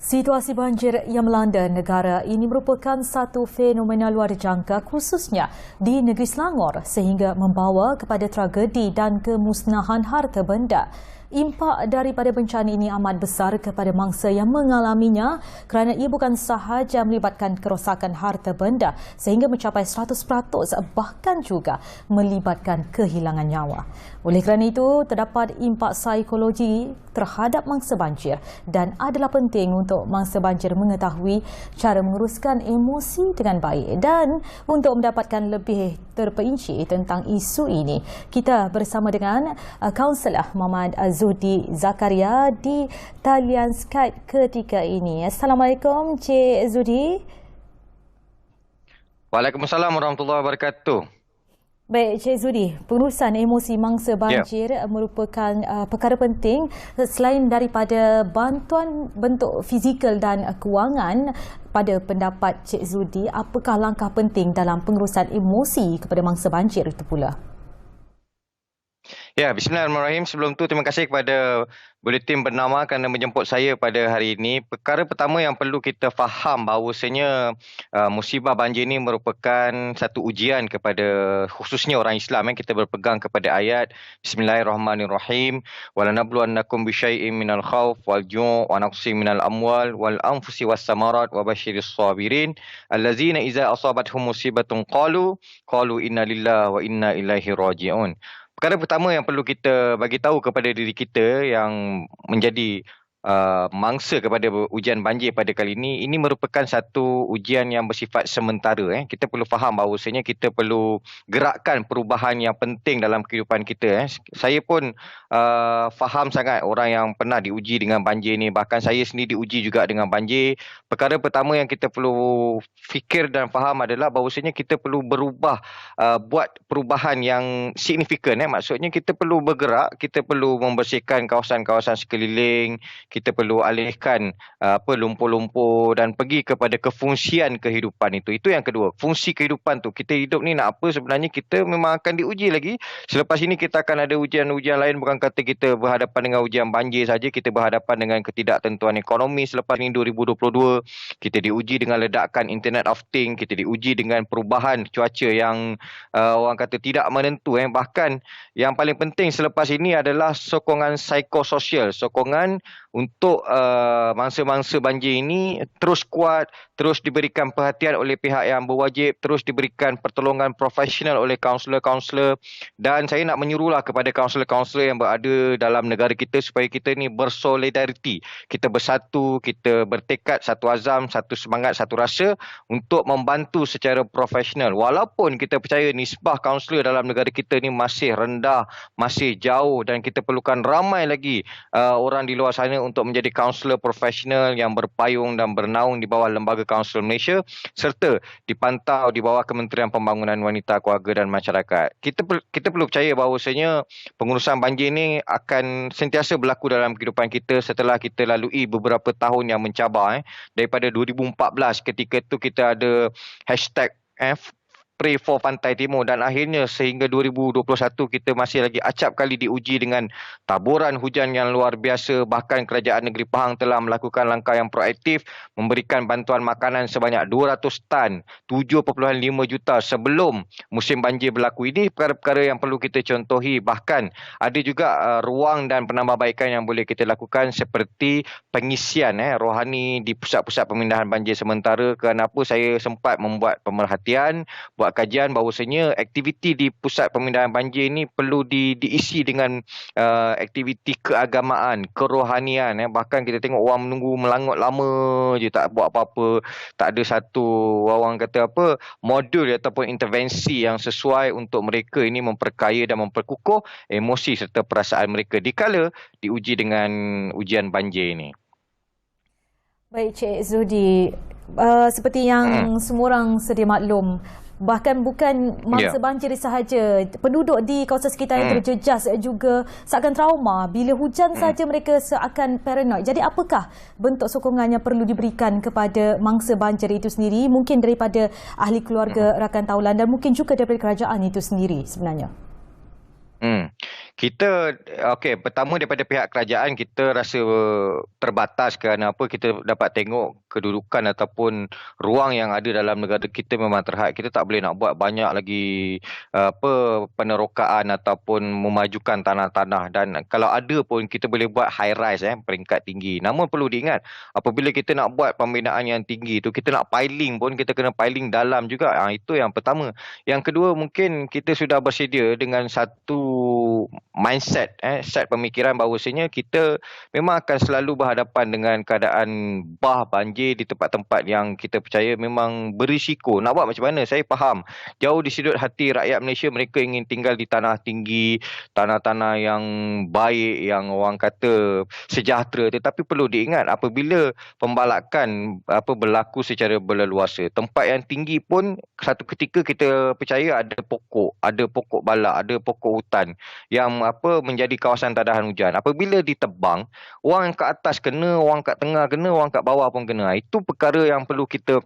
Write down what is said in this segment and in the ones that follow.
Situasi banjir yang melanda negara ini merupakan satu fenomena luar jangka khususnya di negeri Selangor sehingga membawa kepada tragedi dan kemusnahan harta benda. Impak daripada bencana ini amat besar kepada mangsa yang mengalaminya kerana ia bukan sahaja melibatkan kerosakan harta benda sehingga mencapai 100% bahkan juga melibatkan kehilangan nyawa. Oleh kerana itu, terdapat impak psikologi terhadap mangsa banjir dan adalah penting untuk mangsa banjir mengetahui cara menguruskan emosi dengan baik. Dan untuk mendapatkan lebih terperinci tentang isu ini, kita bersama dengan Kaunselor Muhammad Zudi Zakaria di talian Skype ketika ini. Assalamualaikum Cik Zudi. Waalaikumsalam warahmatullahi wabarakatuh. Baik, Cik Zudi, pengurusan emosi mangsa banjir merupakan perkara penting selain daripada bantuan bentuk fizikal dan kewangan. Pada pendapat Cik Zudi, apakah langkah penting dalam pengurusan emosi kepada mangsa banjir itu pula? Ya, bismillahirrahmanirrahim. Sebelum tu, terima kasih kepada Buletin Bernama kerana menjemput saya pada hari ini. Perkara pertama yang perlu kita faham bahawasanya musibah banjir ini merupakan satu ujian kepada khususnya orang Islam. Kita berpegang kepada ayat Bismillahirrahmanirrahim. Walanabluwannakum bisyai'in minal khawf wal ju' wa naqsin minal amwal wal anfusi was samarat wa basyiris sabirin allazina idza asabathum musibatun qalu inna lillahi wa inna ilaihi raji'un. Perkara pertama yang perlu kita bagi tahu kepada diri kita yang menjadi mangsa kepada ujian banjir pada kali ini merupakan satu ujian yang bersifat sementara. Kita perlu faham bahawasanya kita perlu gerakkan perubahan yang penting dalam kehidupan kita. Saya pun faham sangat orang yang pernah diuji dengan banjir ni. Bahkan saya sendiri diuji juga dengan banjir. Perkara pertama yang kita perlu fikir dan faham adalah bahawasanya kita perlu berubah, buat perubahan yang signifikan. Maksudnya kita perlu bergerak, kita perlu membersihkan kawasan-kawasan sekeliling, kita perlu alihkan lumpur-lumpur dan pergi kepada kefungsian kehidupan itu. Itu yang kedua. Fungsi kehidupan tu. Kita hidup ni nak apa sebenarnya, kita memang akan diuji lagi. Selepas ini kita akan ada ujian-ujian lain. Bukan kata kita berhadapan dengan ujian banjir saja, kita berhadapan dengan ketidaktentuan ekonomi. Selepas ini 2022, kita diuji dengan ledakan Internet of Things, kita diuji dengan perubahan cuaca yang orang kata tidak menentu. Bahkan yang paling penting selepas ini adalah sokongan psikososial, sokongan untuk mangsa-mangsa banjir ini terus kuat, terus diberikan perhatian oleh pihak yang berwajib, terus diberikan pertolongan profesional oleh kaunselor-kaunselor. Dan saya nak menyuruhlah kepada kaunselor-kaunselor yang berada dalam negara kita supaya kita ni bersolidariti. Kita bersatu, kita bertekad, satu azam, satu semangat, satu rasa untuk membantu secara profesional. Walaupun kita percaya nisbah kaunselor dalam negara kita ni masih rendah, masih jauh dan kita perlukan ramai lagi orang di luar sana untuk menjadi kaunselor profesional yang berpayung dan bernaung di bawah Lembaga Kaunselor Malaysia serta dipantau di bawah Kementerian Pembangunan Wanita, Keluarga dan Masyarakat. Kita perlu percaya bahawasanya pengurusan banjir ini akan sentiasa berlaku dalam kehidupan kita setelah kita lalui beberapa tahun yang mencabar. Daripada 2014 ketika itu kita ada hashtag Pray for Pantai Timur dan akhirnya sehingga 2021 kita masih lagi acap kali diuji dengan taburan hujan yang luar biasa. Bahkan Kerajaan Negeri Pahang telah melakukan langkah yang proaktif memberikan bantuan makanan sebanyak 200 tan, 7.5 juta sebelum musim banjir berlaku. Ini perkara-perkara yang perlu kita contohi. Bahkan ada juga ruang dan penambahbaikan yang boleh kita lakukan seperti pengisian rohani di pusat-pusat pemindahan banjir sementara. Kenapa saya sempat membuat pemerhatian, buat kajian bahawasanya aktiviti di pusat pemindahan banjir ini perlu diisi dengan aktiviti keagamaan, kerohanian. Bahkan kita tengok orang menunggu melangut lama je tak buat apa-apa, tak ada satu orang kata modul ataupun intervensi yang sesuai untuk mereka ini memperkaya dan memperkukuh emosi serta perasaan mereka dikala diuji dengan ujian banjir ini. Baik Cik Zudi, seperti yang semua orang sedia maklum, bahkan bukan mangsa banjir sahaja, penduduk di kawasan sekitar yang terjejas juga seakan trauma. Bila hujan saja mereka seakan paranoid. Jadi apakah bentuk sokongan yang perlu diberikan kepada mangsa banjir itu sendiri? Mungkin daripada ahli keluarga, rakan taulan dan mungkin juga daripada kerajaan itu sendiri sebenarnya. Kita, okey, pertama daripada pihak kerajaan kita rasa terbatas kerana apa, kita dapat tengok kedudukan ataupun ruang yang ada dalam negara kita memang terhad. Kita tak boleh nak buat banyak lagi penerokaan ataupun memajukan tanah-tanah, dan kalau ada pun kita boleh buat high rise peringkat tinggi. Namun perlu diingat, apabila kita nak buat pembinaan yang tinggi tu, kita nak piling pun kita kena piling dalam juga. Itu yang pertama. Yang kedua, mungkin kita sudah bersedia dengan satu mindset, set pemikiran bahawasanya kita memang akan selalu berhadapan dengan keadaan banjir di tempat-tempat yang kita percaya memang berisiko. Nak buat macam mana? Saya faham. Jauh di sudut hati rakyat Malaysia, mereka ingin tinggal di tanah tinggi, tanah-tanah yang baik, yang orang kata sejahtera. Tetapi perlu diingat, apabila pembalakan berlaku secara berleluasa, tempat yang tinggi pun satu ketika kita percaya ada pokok balak, ada pokok hutan yang menjadi kawasan tadahan hujan. Apabila ditebang, orang yang kat atas kena, orang kat tengah kena, orang kat bawah pun kena. Itu perkara yang perlu kita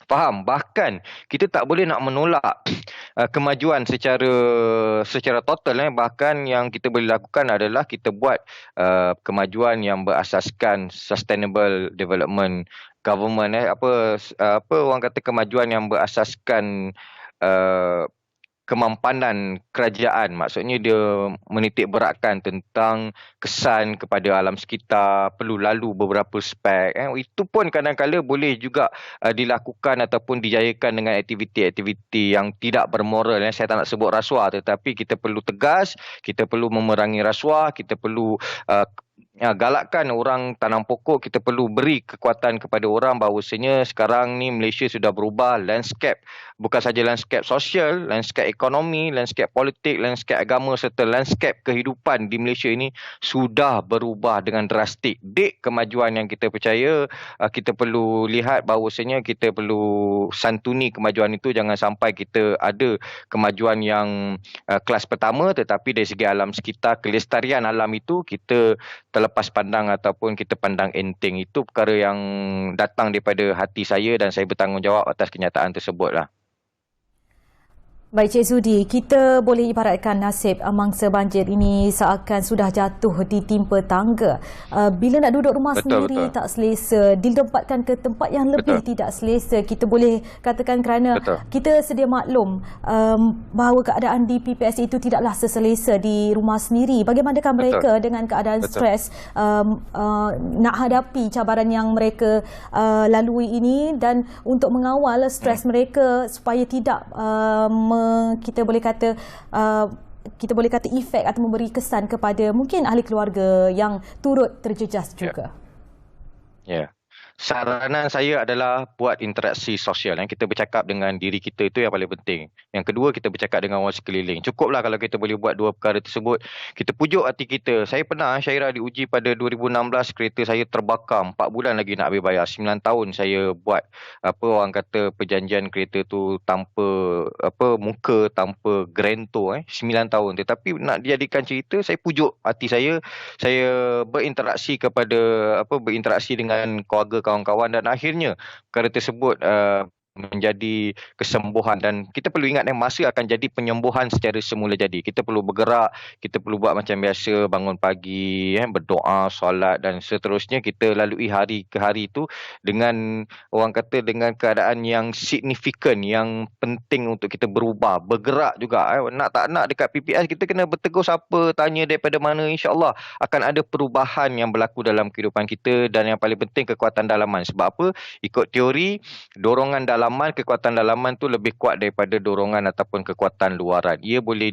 faham. Bahkan kita tak boleh nak menolak kemajuan secara total. Bahkan yang kita boleh lakukan adalah kita buat kemajuan yang berasaskan sustainable development government. Orang kata kemajuan yang berasaskan kemampanan kerajaan. Maksudnya dia menitik beratkan tentang kesan kepada alam sekitar, perlu lalu beberapa spek. Itu pun kadang-kadang boleh juga dilakukan ataupun dijayakan dengan aktiviti-aktiviti yang tidak bermoral. Saya tak nak sebut rasuah, tetapi kita perlu tegas, kita perlu memerangi rasuah, kita perlu galakkan orang tanam pokok, kita perlu beri kekuatan kepada orang bahawasanya sekarang ni Malaysia sudah berubah landscape, bukan saja landscape sosial, landscape ekonomi, landscape politik, landscape agama serta landscape kehidupan di Malaysia ini sudah berubah dengan drastik. Kemajuan yang kita percaya, kita perlu lihat bahawasanya kita perlu santuni kemajuan itu. Jangan sampai kita ada kemajuan yang kelas pertama, tetapi dari segi alam sekitar, kelestarian alam itu kita terlepas pandang ataupun kita pandang enteng. Itu perkara yang datang daripada hati saya dan saya bertanggungjawab atas kenyataan tersebut lah. Baik Cik Sudi, kita boleh ibaratkan nasib mangsa banjir ini seakan sudah jatuh ditimpa tangga. Bila nak duduk rumah sendiri tak selesa, ditempatkan ke tempat yang lebih tidak selesa. Kita boleh katakan kerana kita sedia maklum bahawa keadaan di PPS itu tidaklah seselesa di rumah sendiri. Bagaimanakah mereka dengan keadaan stres nak hadapi cabaran yang mereka lalui ini, dan untuk mengawal stres mereka supaya tidak kita boleh kata efek atau memberi kesan kepada mungkin ahli keluarga yang turut terjejas juga. Ya. Saranan saya adalah buat interaksi sosial. Kita bercakap dengan diri kita, itu yang paling penting. Yang kedua, kita bercakap dengan orang sekeliling. Cukuplah kalau kita boleh buat dua perkara tersebut. Kita pujuk hati kita. Saya pernah, Syairah, diuji pada 2016, kereta saya terbakar. 4 bulan lagi nak habis bayar. 9 tahun saya buat orang kata perjanjian kereta tu tanpa muka, tanpa grantor. 9 tahun. Tetapi nak dijadikan cerita, saya pujuk hati saya. Saya berinteraksi dengan keluarga, kawan-kawan, dan akhirnya perkara tersebut menjadi kesembuhan. Dan kita perlu ingat masa akan jadi penyembuhan secara semula jadi. Kita perlu bergerak, kita perlu buat macam biasa, bangun pagi, berdoa, solat dan seterusnya. Kita lalui hari ke hari itu dengan dengan keadaan yang signifikan, yang penting untuk kita berubah, bergerak juga. Nak tak nak dekat PPS kita kena bertegur sapa, tanya daripada mana, insya-Allah akan ada perubahan yang berlaku dalam kehidupan kita. Dan yang paling penting, kekuatan dalaman. Sebab apa? Ikut teori, dorongan kekuatan dalaman tu lebih kuat daripada dorongan ataupun kekuatan luaran. Ia boleh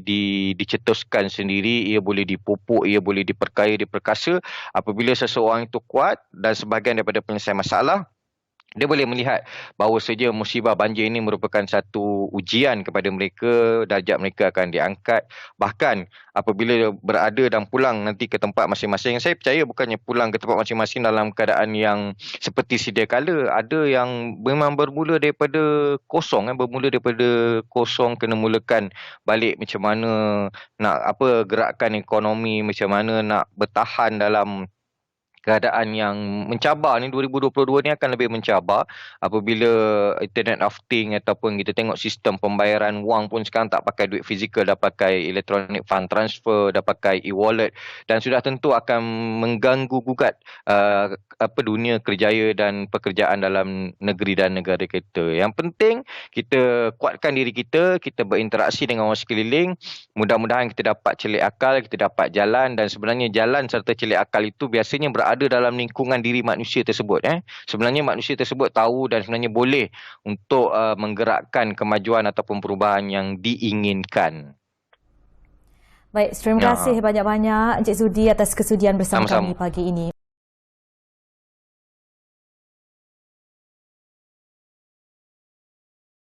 dicetuskan sendiri, ia boleh dipupuk, ia boleh diperkaya, diperkasa. Apabila seseorang itu kuat dan sebahagian daripada penyelesaian masalah, dia boleh melihat bahawa saja musibah banjir ini merupakan satu ujian kepada mereka, darjat mereka akan diangkat. Bahkan apabila berada dan pulang nanti ke tempat masing-masing, saya percaya bukannya pulang ke tempat masing-masing dalam keadaan yang seperti sedia kala. Ada yang memang bermula daripada kosong, kena mulakan balik macam mana nak gerakan ekonomi, macam mana nak bertahan dalam keadaan yang mencabar ni 2022 ni akan lebih mencabar apabila Internet of Things ataupun kita tengok sistem pembayaran wang pun sekarang tak pakai duit fizikal, dah pakai electronic fund transfer, dah pakai e-wallet, dan sudah tentu akan mengganggu gugat dunia kerjaya dan pekerjaan dalam negeri dan negara kita. Yang penting kita kuatkan diri kita, kita berinteraksi dengan orang sekeliling, mudah-mudahan kita dapat celik akal, kita dapat jalan, dan sebenarnya jalan serta celik akal itu biasanya berada dalam lingkungan diri manusia tersebut. Sebenarnya manusia tersebut tahu dan sebenarnya boleh untuk menggerakkan kemajuan ataupun perubahan yang diinginkan. Baik, terima kasih banyak-banyak Encik Sudi atas kesudian bersama Sama-sama. kami pagi ini.